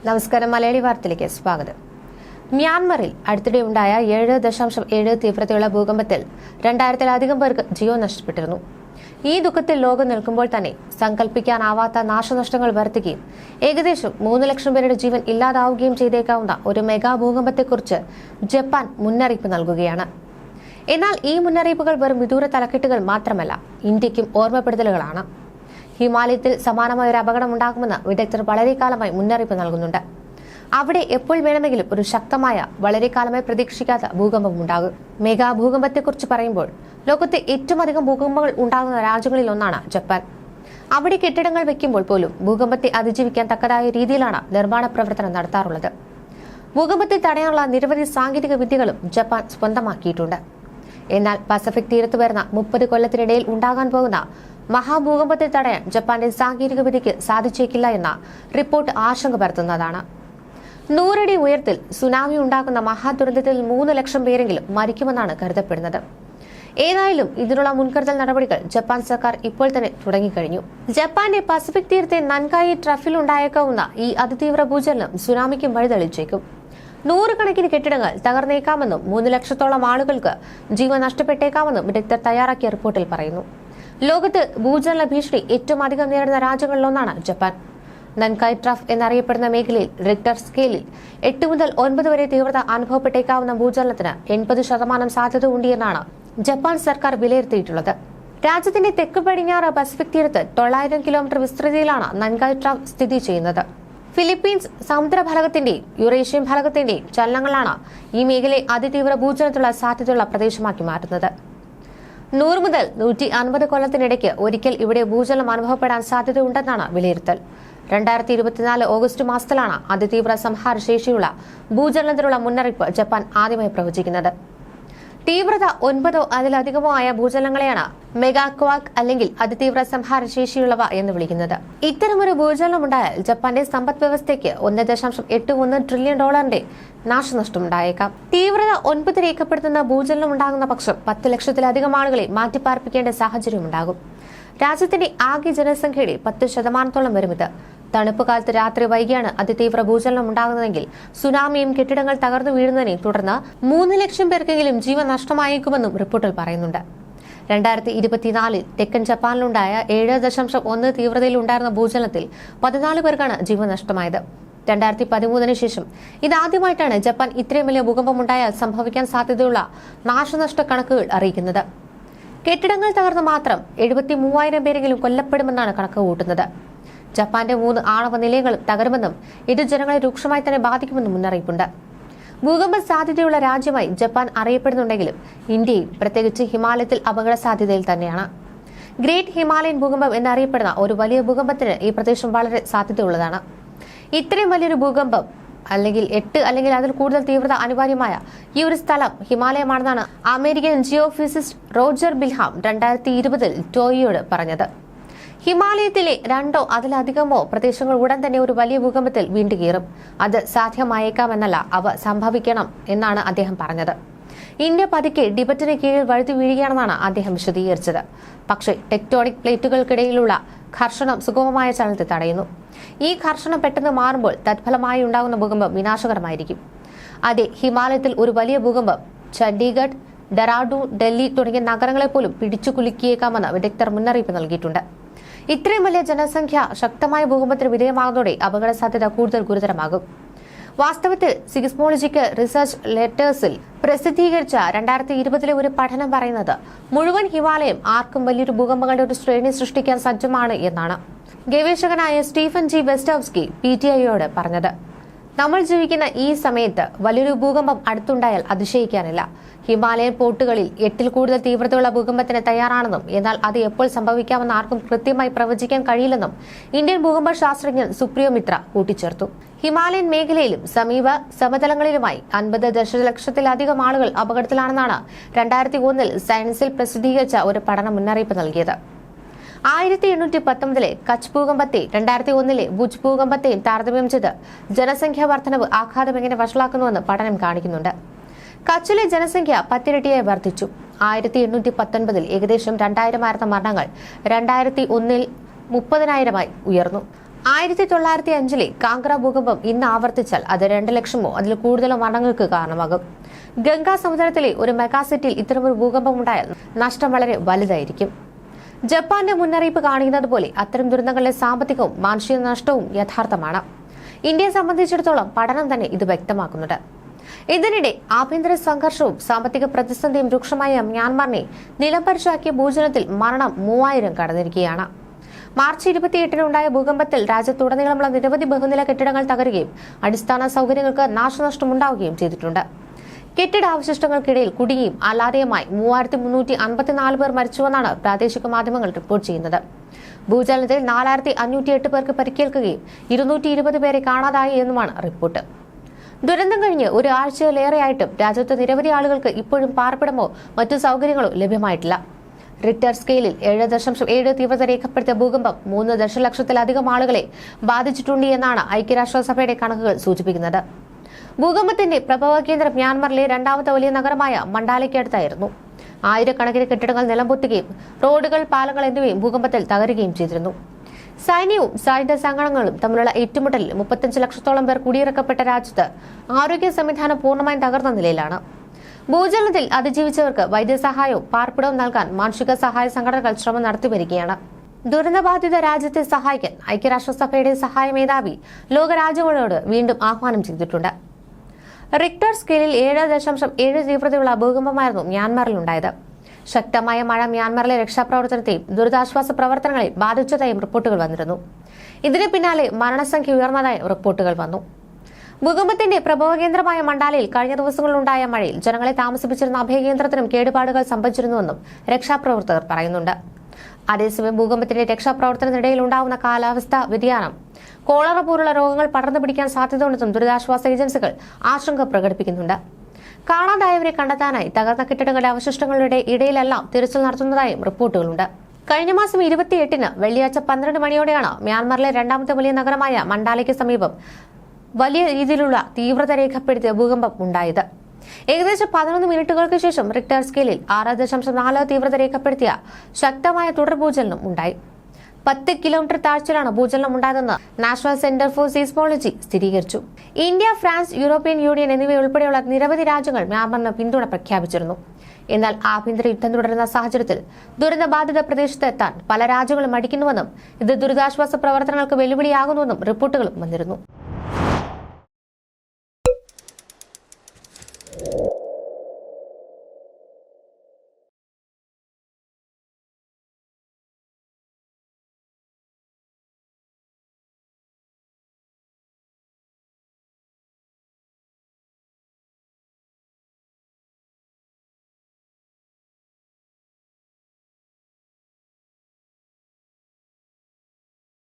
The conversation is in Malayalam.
നമസ്കാരം. മലയാളി വാർത്തയിലേക്ക് സ്വാഗതം. മ്യാൻമറിൽ അടുത്തിടെ ഉണ്ടായ 7.7 തീവ്രതയുള്ള ഭൂകമ്പത്തിൽ 2000-ലധികം പേർക്ക് ജീവൻ നഷ്ടപ്പെട്ടിരുന്നു. ഈ ദുഃഖത്തിൽ ലോകം നിൽക്കുമ്പോൾ തന്നെ സങ്കല്പിക്കാനാവാത്ത നാശനഷ്ടങ്ങൾ വരുത്തുകയും ഏകദേശം 3 ലക്ഷം പേരുടെ ജീവൻ ഇല്ലാതാവുകയും ചെയ്തേക്കാവുന്ന ഒരു മെഗാ ഭൂകമ്പത്തെക്കുറിച്ച് ജപ്പാൻ മുന്നറിയിപ്പ് നൽകുകയാണ്. എന്നാൽ ഈ മുന്നറിയിപ്പുകൾ വെറും വിദൂര തലക്കെട്ടുകൾ മാത്രമല്ല, ഇന്ത്യക്കും ഓർമ്മപ്പെടുത്തലുകളാണ്. ഹിമാലയത്തിൽ സമാനമായ ഒരു അപകടം ഉണ്ടാകുമെന്ന് വിദഗ്ധർ വളരെ കാലമായി മുന്നറിയിപ്പ് നൽകുന്നുണ്ട്. അവിടെ എപ്പോൾ വേണമെങ്കിലും ഒരു ശക്തമായ, വളരെ കാലമായി പ്രതീക്ഷിക്കാത്ത ഭൂകമ്പം ഉണ്ടാകും. മെഗാ ഭൂകമ്പത്തെക്കുറിച്ച് പറയുമ്പോൾ ലോകത്തെ ഏറ്റവും അധികം ഭൂകമ്പങ്ങൾ ഉണ്ടാകുന്ന രാജ്യങ്ങളിൽ ഒന്നാണ് ജപ്പാൻ. അവിടെ കെട്ടിടങ്ങൾ വെക്കുമ്പോൾ പോലും ഭൂകമ്പത്തെ അതിജീവിക്കാൻ തക്കതായ രീതിയിലാണ് നിർമ്മാണ പ്രവർത്തനം നടത്താറുള്ളത്. ഭൂകമ്പത്തെ തടയാനുള്ള നിരവധി സാങ്കേതിക വിദ്യകളും ജപ്പാൻ സ്വന്തമാക്കിയിട്ടുണ്ട്. എന്നാൽ പസഫിക് തീരത്ത് വരുന്ന 30 കൊല്ലത്തിനിടയിൽ ഉണ്ടാകാൻ പോകുന്ന മഹാഭൂകമ്പത്തെ തടയാൻ ജപ്പാന്റെ സാങ്കേതിക വിദ്യയ്ക്ക് സാധിച്ചേക്കില്ല എന്ന റിപ്പോർട്ട് ആശങ്ക പരത്തുന്നതാണ്. 100 അടി ഉയരത്തിൽ സുനാമി ഉണ്ടാക്കുന്ന മഹാദുരന്തത്തിൽ 3 ലക്ഷം പേരെങ്കിലും മരിക്കുമെന്നാണ് കരുതപ്പെടുന്നത്. ഏതായാലും ഇതിനുള്ള മുൻകരുതൽ നടപടികൾ ജപ്പാൻ സർക്കാർ ഇപ്പോൾ തന്നെ തുടങ്ങിക്കഴിഞ്ഞു. ജപ്പാന്റെ പസഫിക് തീരത്തെ നൻകായി ട്രഫിൽ ഉണ്ടായേക്കാവുന്ന ഈ അതിതീവ്ര ഭൂചലനം സുനാമിക്കും വഴിതെളിച്ചേക്കും. 100 കണക്കിന് കെട്ടിടങ്ങൾ തകർന്നേക്കാമെന്നും 3 ലക്ഷത്തോളം ആളുകൾക്ക് ജീവൻ നഷ്ടപ്പെട്ടേക്കാമെന്നും വിദഗ്ധർ തയ്യാറാക്കിയ റിപ്പോർട്ടിൽ പറയുന്നു. ലോകത്ത് ഭൂചലന ഭീഷണി ഏറ്റവും അധികം നേരിടുന്ന രാജ്യങ്ങളിലൊന്നാണ് ജപ്പാൻ. നൻകായ് ട്രഫ് എന്നറിയപ്പെടുന്ന മേഖലയിൽ റിക്ടർ സ്കെയിലിൽ 8 മുതൽ 9 വരെ തീവ്രത അനുഭവപ്പെട്ടേക്കാവുന്ന ഭൂചലനത്തിന് 80% സാധ്യത ഉണ്ട് എന്നാണ് ജപ്പാൻ സർക്കാർ വിലയിരുത്തിയിട്ടുള്ളത്. രാജ്യത്തിന്റെ തെക്ക് പടിഞ്ഞാറ് പസഫിക് തീരത്ത് 900 കിലോമീറ്റർ വിസ്തൃതിയിലാണ് നൻകായ് ട്രഫ് സ്ഥിതി ചെയ്യുന്നത്. ഫിലിപ്പീൻസ് സമുദ്രഫലകത്തിന്റെയും യുറേഷ്യൻ ഫലകത്തിന്റെയും ചലനങ്ങളാണ് ഈ മേഖലയെ അതിതീവ്ര ഭൂചലനത്തിനുള്ള സാധ്യതയുള്ള പ്രദേശമാക്കി മാറ്റുന്നത്. 100 മുതൽ 150 കൊല്ലത്തിനിടയ്ക്ക് ഒരിക്കൽ ഇവിടെ ഭൂചലനം അനുഭവപ്പെടാൻ സാധ്യതയുണ്ടെന്നാണ് വിലയിരുത്തൽ. 2024 ഓഗസ്റ്റ് മാസത്തിലാണ് അതിതീവ്ര സംഹാര ശേഷിയുള്ള ഭൂചലനത്തിനുള്ള മുന്നറിയിപ്പ് ജപ്പാൻ ആദ്യമായി പ്രവചിക്കുന്നത്. തീവ്രത 9 അതിലധികമോ ആയ ഭൂചലനങ്ങളെയാണ് മെഗാക്വാക്ക് അല്ലെങ്കിൽ അതിതീവ്ര സംഹാര ശേഷിയുള്ളവ എന്ന് വിളിക്കുന്നത്. ഇത്തരമൊരു ഭൂചലനം ഉണ്ടായാൽ ജപ്പാന്റെ സമ്പദ് വ്യവസ്ഥയ്ക്ക് $1.81 ട്രില്യൺ നാശനഷ്ടം ഉണ്ടായേക്കാം. തീവ്രത 9 രേഖപ്പെടുത്തുന്ന ഭൂചലനം ഉണ്ടാകുന്ന പക്ഷം 10 ലക്ഷത്തിലധികം ആളുകളെ മാറ്റിപ്പാർപ്പിക്കേണ്ട സാഹചര്യമുണ്ടാകും. രാജ്യത്തിന്റെ ആകെ ജനസംഖ്യയുടെ 10% വരും ഇത്. തണുപ്പ് കാലത്ത് രാത്രി വൈകിയാണ് അതിതീവ്ര ഭൂചലനം ഉണ്ടാകുന്നതെങ്കിൽ സുനാമിയും കെട്ടിടങ്ങൾ തകർന്നു വീഴുന്നതിനെ തുടർന്ന് 3 ലക്ഷം പേർക്കെങ്കിലും ജീവൻ നഷ്ടമായേക്കുമെന്നും റിപ്പോർട്ടിൽ പറയുന്നുണ്ട്. 2024 തെക്കൻ ജപ്പാനിലുണ്ടായ 7.1 തീവ്രതയിൽ ഉണ്ടായിരുന്ന ഭൂചലനത്തിൽ 14 പേർക്കാണ് ജീവൻ നഷ്ടമായത്. 2013 ശേഷം ഇതാദ്യമായിട്ടാണ് ജപ്പാൻ ഇത്രയും വലിയ ഭൂകമ്പമുണ്ടായാൽ സംഭവിക്കാൻ സാധ്യതയുള്ള നാശനഷ്ട കണക്കുകൾ അറിയിക്കുന്നത്. കെട്ടിടങ്ങൾ തകർന്ന് മാത്രം 73,000 പേരെങ്കിലും കൊല്ലപ്പെടുമെന്നാണ് കണക്ക് കൂട്ടുന്നത്. ജപ്പാന്റെ 3 ആണവ നിലയങ്ങളും തകരുമെന്നും ഇത് ജനങ്ങളെ രൂക്ഷമായി തന്നെ ബാധിക്കുമെന്നും മുന്നറിയിപ്പുണ്ട്. ഭൂകമ്പ സാധ്യതയുള്ള രാജ്യമായി ജപ്പാൻ അറിയപ്പെടുന്നുണ്ടെങ്കിലും ഇന്ത്യയും പ്രത്യേകിച്ച് ഹിമാലയത്തിൽ അപകട സാധ്യതയിൽ തന്നെയാണ്. ഗ്രേറ്റ് ഹിമാലയൻ ഭൂകമ്പം എന്നറിയപ്പെടുന്ന ഒരു വലിയ ഭൂകമ്പത്തിന് ഈ പ്രദേശം വളരെ സാധ്യതയുള്ളതാണ്. ഇത്രയും വലിയൊരു ഭൂകമ്പം അല്ലെങ്കിൽ 8 അല്ലെങ്കിൽ അതിൽ കൂടുതൽ തീവ്രത അനിവാര്യമായ ഈ ഒരു സ്ഥലം ഹിമാലയമാണെന്നാണ് അമേരിക്കൻ ജിയോഫിസിസ്റ്റ് റോജർ ബിൽഹാം 2020 ടോയിയോട് പറഞ്ഞത്. ഹിമാലയത്തിലെ 2 അതിലധികമോ പ്രദേശങ്ങൾ ഉടൻ തന്നെ ഒരു വലിയ ഭൂകമ്പത്തിൽ വീണ്ടുകീറും. അത് സാധ്യമായേക്കാമെന്നല്ല, അവ സംഭവിക്കണം എന്നാണ് അദ്ദേഹം പറഞ്ഞത്. ഇന്ത്യ പതുക്കെ ടിബറ്റിന് കീഴിൽ വഴുതി വീഴുകയാണെന്നാണ് അദ്ദേഹം വിശദീകരിച്ചത്. പക്ഷേ ടെക്ടോണിക് പ്ലേറ്റുകൾക്കിടയിലുള്ള ഘർഷണം സുഗമമായ ചലനത്തെ തടയുന്നു. ഈ ഘർഷണം പെട്ടെന്ന് മാറുമ്പോൾ തത്ഫലമായി ഉണ്ടാകുന്ന ഭൂകമ്പം വിനാശകരമായിരിക്കും. അതെ, ഹിമാലയത്തിൽ ഒരു വലിയ ഭൂകമ്പം ചണ്ഡീഗഡ്, ഡെറാഡൂൺ, ഡൽഹി തുടങ്ങിയ നഗരങ്ങളെ പോലും പിടിച്ചു കുലുക്കിയേക്കാമെന്ന് വിദഗ്ധർ മുന്നറിയിപ്പ് നൽകിയിട്ടുണ്ട്. ഇത്രയും വലിയ ജനസംഖ്യ ശക്തമായ ഭൂകമ്പത്തിന് വിധേയമാകുന്നതോടെ അപകട സാധ്യത കൂടുതൽ ഗുരുതരമാകും. വാസ്തവത്തിൽ സിസ്മോളജിക്കൽ റിസർച്ച് ലെറ്റേഴ്സിൽ പ്രസിദ്ധീകരിച്ച 2020 ഒരു പഠനം പറയുന്നത് മുഴുവൻ ഹിമാലയം ആർക്കും വലിയൊരു ഭൂകമ്പങ്ങളുടെ ഒരു ശ്രേണി സൃഷ്ടിക്കാൻ സജ്ജമാണ് എന്നാണ് ഗവേഷകനായ സ്റ്റീഫൻ ജി വെസ്റ്റോവ്സ്കി PTIയോട് പറഞ്ഞത്. നമ്മൾ ജീവിക്കുന്ന ഈ സമയത്ത് വലിയൊരു ഭൂകമ്പം അടുത്തുണ്ടായാൽ അതിശയിക്കാനില്ല. ഹിമാലയൻ പോർട്ടുകളിൽ 8-ൽ കൂടുതൽ തീവ്രതയുള്ള ഭൂകമ്പത്തിന് തയ്യാറാണെന്നും എന്നാൽ അത് എപ്പോൾ സംഭവിക്കാമെന്ന് ആർക്കും കൃത്യമായി പ്രവചിക്കാൻ കഴിയില്ലെന്നും ഇന്ത്യൻ ഭൂകമ്പ ശാസ്ത്രജ്ഞൻ സുപ്രിയോ മിത്ര കൂട്ടിച്ചേർത്തു. ഹിമാലയൻ മേഖലയിലും സമീപ സമതലങ്ങളിലുമായി 50 ദശലക്ഷത്തിലധികം ആളുകൾ അപകടത്തിലാണെന്നാണ് 2001 സയൻസിൽ പ്രസിദ്ധീകരിച്ച ഒരു പഠനം മുന്നറിയിപ്പ് നൽകിയത്. 1819 കച്ച് ഭൂകമ്പത്തെ 2001 ഭുജ് ഭൂകമ്പത്തെയും താരതമ്യം ചെയ്ത് ജനസംഖ്യാ വർധനവ് ആഘാതം എങ്ങനെ വഷളാക്കുന്നുവെന്ന് പഠനം കാണിക്കുന്നുണ്ട്. കച്ചിലെ ജനസംഖ്യ 10 ഇരട്ടിയായി വർദ്ധിച്ചു. 1819 ഏകദേശം 2000 ആയിരുന്ന മരണങ്ങൾ 2001 30,000 ഉയർന്നു. 1905 കാംഗ്ര ഭൂകമ്പം ഇന്ന് ആവർത്തിച്ചാൽ അത് 2 ലക്ഷമോ അതിൽ കൂടുതലോ മരണങ്ങൾക്ക് കാരണമാകും. ഗംഗാ സമുദ്രത്തിലെ ഒരു മെഗാസിറ്റിയിൽ ഇത്തരമൊരു ഭൂകമ്പം ഉണ്ടായാൽ നഷ്ടം വളരെ വലുതായിരിക്കും. ജപ്പാന്റെ മുന്നറിയിപ്പ് കാണിക്കുന്നത് പോലെ അത്തരം ദുരന്തങ്ങളിലെ സാമ്പത്തികവും മാനുഷിക നഷ്ടവും യഥാർത്ഥമാണ്. ഇന്ത്യയെ സംബന്ധിച്ചിടത്തോളം പഠനം തന്നെ ഇത് വ്യക്തമാക്കുന്നുണ്ട്. ഇതിനിടെ ആഭ്യന്തര സംഘർഷവും സാമ്പത്തിക പ്രതിസന്ധിയും രൂക്ഷമായ മ്യാൻമാറിനെ നിലംപരിശാക്കിയ ഭൂചലനത്തിൽ മരണം 3000 കടന്നിരിക്കുകയാണ്. മാർച്ച് 28-ന് ഉണ്ടായ ഭൂകമ്പത്തിൽ രാജ്യത്തുടനീളമുള്ള നിരവധി ബഹുനില കെട്ടിടങ്ങൾ തകരുകയും അടിസ്ഥാന സൗകര്യങ്ങൾക്ക് നാശനഷ്ടമുണ്ടാവുകയും ചെയ്തിട്ടുണ്ട്. കെട്ടിടാവശിഷ്ടങ്ങൾക്കിടയിൽ കുടുങ്ങിയും അല്ലാതെയുമായി 3354 പേർ മരിച്ചുവെന്നാണ് പ്രാദേശിക മാധ്യമങ്ങൾ റിപ്പോർട്ട് ചെയ്യുന്നത്. ഭൂചലനത്തിൽ 4508 പേർക്ക് പരിക്കേൽക്കുകയും 220 പേരെ കാണാതായി എന്നുമാണ് റിപ്പോർട്ട്. ദുരന്തം കഴിഞ്ഞ് ഒരു ആഴ്ചയിലേറെയായിട്ടും രാജ്യത്ത് നിരവധി ആളുകൾക്ക് ഇപ്പോഴും പാർപ്പിടമോ മറ്റു സൗകര്യങ്ങളോ ലഭ്യമായിട്ടില്ല. റിക്ടർ സ്കെയിലിൽ 7.7 തീവ്രത രേഖപ്പെടുത്തിയ ഭൂകമ്പം 3 ദശലക്ഷത്തിലധികം ആളുകളെ ബാധിച്ചിട്ടുണ്ട് എന്നാണ് ഐക്യരാഷ്ട്രസഭയുടെ കണക്കുകൾ സൂചിപ്പിക്കുന്നത്. ഭൂകമ്പത്തിന്റെ പ്രഭവ കേന്ദ്രം മ്യാൻമറിലെ 2ാമത്തെ വലിയ നഗരമായ മണ്ടാലയ്ക്കടുത്തായിരുന്നു. ആയിരക്കണക്കിന് കെട്ടിടങ്ങൾ നിലംപൊത്തുകയും റോഡുകൾ, പാലങ്ങൾ എന്നിവയും ഭൂകമ്പത്തിൽ തകരുകയും ചെയ്തിരുന്നു. സൈന്യവും സായുധ സംഘടനകളും തമ്മിലുള്ള ഏറ്റുമുട്ടലിൽ 35 ലക്ഷത്തോളം പേർ കുടിയിറക്കപ്പെട്ട രാജ്യത്ത് ആരോഗ്യ സംവിധാനം പൂർണ്ണമായും തകർന്ന നിലയിലാണ്. ഭൂചലനത്തിൽ അതിജീവിച്ചവർക്ക് വൈദ്യസഹായവും പാർപ്പിടവും നൽകാൻ മാനുഷിക സഹായ സംഘടനകൾ ശ്രമം നടത്തിവരികയാണ്. ദുരന്തബാധിത രാജ്യത്തെ സഹായിക്കാൻ ഐക്യരാഷ്ട്രസഭയുടെ സഹായ മേധാവി ലോകരാജ്യങ്ങളോട് വീണ്ടും ആഹ്വാനം ചെയ്തിട്ടുണ്ട്. റിക്ടർ സ്കെയിലിൽ 7.7 തീവ്രതയുള്ള ഭൂകമ്പമായിരുന്നു മ്യാൻമാറിലുണ്ടായത്. ശക്തമായ മഴ മ്യാൻമാറിലെ രക്ഷാപ്രവർത്തനത്തെയും ദുരിതാശ്വാസ പ്രവർത്തനങ്ങളെയും ബാധിച്ചതായും റിപ്പോർട്ടുകൾ വന്നിരുന്നു. ഇതിന് പിന്നാലെ മരണസംഖ്യ ഉയർന്നതായും റിപ്പോർട്ടുകൾ വന്നു. ഭൂകമ്പത്തിന്റെ പ്രഭവകേന്ദ്രമായ മണ്ടാലയിൽ കഴിഞ്ഞ ദിവസങ്ങളിലുണ്ടായ മഴയിൽ ജനങ്ങളെ താമസിപ്പിച്ചിരുന്ന അഭയകേന്ദ്രത്തിനും കേടുപാടുകൾ സംഭവിച്ചിരുന്നുവെന്നും രക്ഷാപ്രവർത്തകർ പറയുന്നുണ്ട്. അതേസമയം ഭൂകമ്പത്തിന്റെ രക്ഷാപ്രവർത്തനത്തിനിടയിൽ ഉണ്ടാവുന്ന കാലാവസ്ഥാ വ്യതിയാനം കോളറ പോലുള്ള രോഗങ്ങൾ പടർന്നു പിടിക്കാൻ സാധ്യതയുണ്ടെന്നും ദുരിതാശ്വാസ ഏജൻസികൾ ആശങ്ക പ്രകടിപ്പിക്കുന്നുണ്ട്. കാണാതായവരെ കണ്ടെത്താനായി തകർന്ന കെട്ടിടങ്ങളുടെ അവശിഷ്ടങ്ങളുടെ ഇടയിലെല്ലാം തിരച്ചിൽ നടത്തുന്നതായും റിപ്പോർട്ടുകളുണ്ട്. കഴിഞ്ഞ മാസം 28-ന് വെള്ളിയാഴ്ച 12 മണിയോടെയാണ് മ്യാൻമാറിലെ 2ാമത്തെ വലിയ നഗരമായ മണ്ടാലയ്ക്ക് സമീപം വലിയ രീതിയിലുള്ള തീവ്രത രേഖപ്പെടുത്തിയ ഭൂകമ്പം ഉണ്ടായത്. ഏകദേശം 11 മിനിറ്റുകൾക്ക് ശേഷം റിക്ടർ സ്കെയിലിൽ 6.4 തീവ്രത രേഖപ്പെടുത്തിയ ശക്തമായ തുടർ ഭൂചലനം ഉണ്ടായി. 10 കിലോമീറ്റർ താഴ്ചയിലാണ് ഭൂചലനം ഉണ്ടായതെന്ന് നാഷണൽ സെന്റർ ഫോർ സീസ്മോളജി സ്ഥിരീകരിച്ചു. ഇന്ത്യ, ഫ്രാൻസ്, യൂറോപ്യൻ യൂണിയൻ എന്നിവയുൾപ്പെടെയുള്ള നിരവധി രാജ്യങ്ങൾ മ്യാൻമറിന് പിന്തുണ പ്രഖ്യാപിച്ചിരുന്നു. എന്നാൽ ആഭ്യന്തര യുദ്ധം തുടരുന്ന സാഹചര്യത്തിൽ ദുരന്തബാധിത പ്രദേശത്ത് എത്താൻ പല രാജ്യങ്ങളും മടിക്കുന്നുവെന്നും ഇത് ദുരിതാശ്വാസ പ്രവർത്തനങ്ങൾക്ക് വെല്ലുവിളിയാകുന്നുവെന്നും റിപ്പോർട്ടുകളും വന്നിരുന്നു.